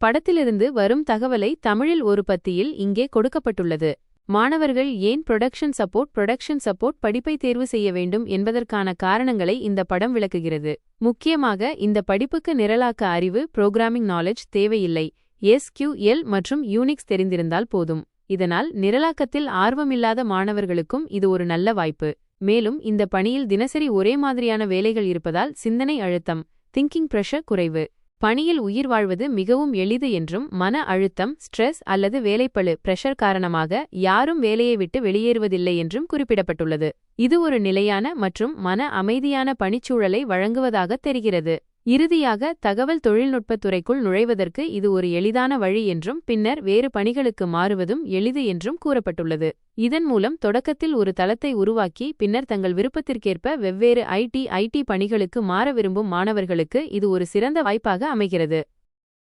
படத்திலிருந்து வரும் தகவலை தமிழில் ஒரு பத்தியில் இங்கே கொடுக்கப்பட்டுள்ளது. மாணவர்கள் ஏன் புரொடக்ஷன் சப்போர்ட் படிப்பை தேர்வு செய்ய வேண்டும் என்பதற்கான காரணங்களை இந்த படம் விளக்குகிறது. முக்கியமாக இந்த படிப்புக்கு நிரலாக்க அறிவு புரோகிராமிங் நாலேஜ் தேவையில்லை. SQL மற்றும் யூனிக்ஸ் தெரிந்திருந்தால் போதும். இதனால் நிரலாக்கத்தில் ஆர்வமில்லாத மாணவர்களுக்கும் இது ஒரு நல்ல வாய்ப்பு. மேலும் இந்த பணியில் தினசரி ஒரே மாதிரியான வேலைகள் இருப்பதால் சிந்தனை அழுத்தம் திங்கிங் பிரஷர் குறைவு. பணியில் உயிர் வாழ்வது மிகவும் எளிது என்றும் மன அழுத்தம் ஸ்ட்ரெஸ் அல்லது வேலைப்பளு பிரஷர் காரணமாக யாரும் வேலையை விட்டு வெளியேறுவதில்லை என்றும் குறிப்பிடப்பட்டுள்ளது. இது ஒரு நிலையான மற்றும் மன அமைதியான பணிச்சூழலை வழங்குவதாக தெரிகிறது. இறுதியாக தகவல் தொழில்நுட்பத் துறைக்குள் நுழைவதற்கு இது ஒரு எளிதான வழி என்றும் பின்னர் வேறு பணிகளுக்கு மாறுவதும் எளிது என்றும் கூறப்பட்டுள்ளது. இதன் மூலம் தொடக்கத்தில் ஒரு தளத்தை உருவாக்கி பின்னர் தங்கள் விருப்பத்திற்கேற்ப வெவ்வேறு ஐடி பணிகளுக்கு மாற விரும்பும் மாணவர்களுக்கு இது ஒரு சிறந்த வாய்ப்பாக அமைகிறது.